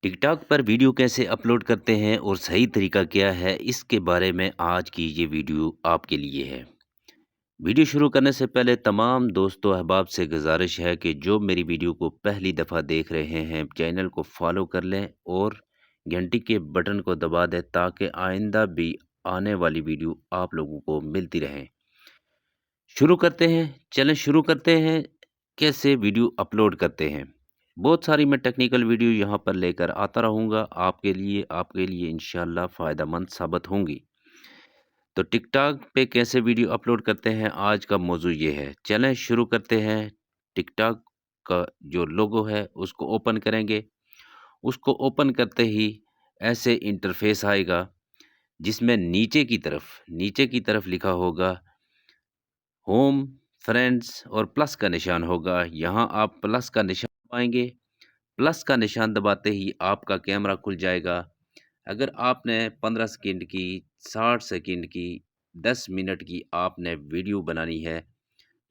TikTok पर video कैसे upload करते हैं और सही तरीका क्या है, इसके बारे में आज की ये वीडियो आपके लिए है। वीडियो शुरू करने से पहले तमाम दोस्तों अहबाब से गुजारिश है कि जो मेरी वीडियो को पहली दफ़ा देख रहे हैं, चैनल को फॉलो कर लें और घंटी के बटन को दबा दें ताकि आइंदा भी आने वाली वीडियो आप लोगों को मिलती रहे। शुरू करते हैं, चलें शुरू करते हैं कैसे वीडियो अपलोड करते हैं। बहुत सारी मैं टेक्निकल वीडियो यहाँ पर लेकर आता रहूँगा आपके लिए इंशाल्लाह फ़ायदेमंद साबित होंगी। तो टिकटॉक पे कैसे वीडियो अपलोड करते हैं, आज का मौजू ये है। चलें शुरू करते हैं। टिकटॉक का जो लोगो है उसको ओपन करेंगे। उसको ओपन करते ही ऐसे इंटरफेस आएगा जिसमें नीचे की तरफ लिखा होगा होम, फ्रेंड्स और प्लस का निशान होगा। यहाँ आप प्लस का निशान दबाएंगे। प्लस का निशान दबाते ही आपका कैमरा खुल जाएगा। अगर आपने 15 सेकंड की, 60 सेकंड की, 10 मिनट की आपने वीडियो बनानी है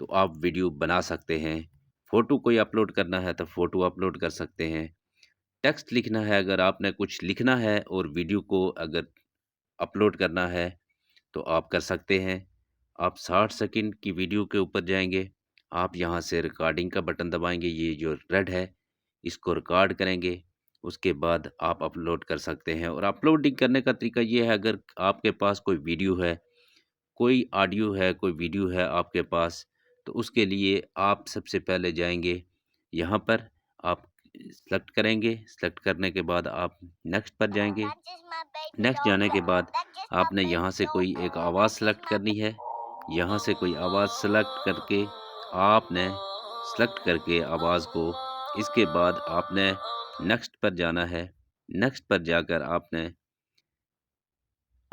तो आप वीडियो बना सकते हैं। फ़ोटो कोई अपलोड करना है तो फ़ोटो अपलोड कर सकते हैं। टेक्स्ट लिखना है, अगर आपने कुछ लिखना है और वीडियो को अगर अपलोड करना है तो आप कर सकते हैं। आप 60 सेकंड की वीडियो के ऊपर जाएँगे, आप यहाँ से रिकॉर्डिंग का बटन दबाएँगे, ये जो रेड है, इसको रिकॉर्ड करेंगे, उसके बाद आप अपलोड कर सकते हैं। और अपलोडिंग करने का तरीका ये है, अगर आपके पास कोई वीडियो है, कोई ऑडियो है, कोई वीडियो है आपके पास, तो उसके लिए आप सबसे पहले जाएँगे, यहाँ पर आप सेलेक्ट करेंगे, सेलेक्ट करने के बाद आप नेक्स्ट पर जाएँगे। नेक्स्ट जाने के बाद आपने यहाँ से कोई एक आवाज़ सेलेक्ट करनी है। यहाँ से कोई आवाज़ सेलेक्ट करके आपने सेलेक्ट करके आवाज़ को, इसके बाद आपने नेक्स्ट पर जाना है। नेक्स्ट पर जाकर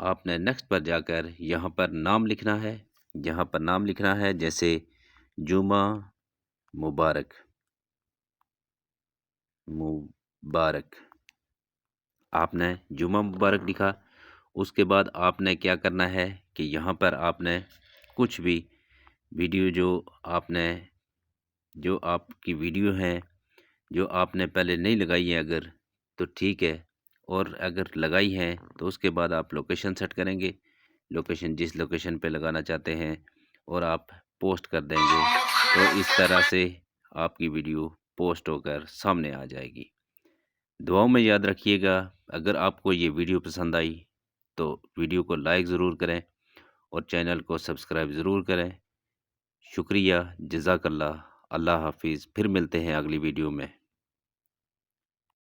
आपने नेक्स्ट पर जाकर यहाँ पर नाम लिखना है। यहाँ पर नाम लिखना है जैसे जुमा मुबारक मुबारक। आपने जुमा मुबारक लिखा। उसके बाद आपने क्या करना है कि यहाँ पर आपने कुछ भी वीडियो जो आपकी वीडियो है, जो आपने पहले नहीं लगाई है अगर, तो ठीक है, और अगर लगाई है तो उसके बाद आप लोकेशन सेट करेंगे। लोकेशन जिस लोकेशन पे लगाना चाहते हैं और आप पोस्ट कर देंगे, तो इस तरह से आपकी वीडियो पोस्ट होकर सामने आ जाएगी। दुआओं में याद रखिएगा। अगर आपको ये वीडियो पसंद आई तो वीडियो को लाइक ज़रूर करें और चैनल को सब्सक्राइब ज़रूर करें। शुक्रिया, जज़ाकल्लाह, अल्लाह हाफ़िज़। फिर मिलते हैं अगली वीडियो में।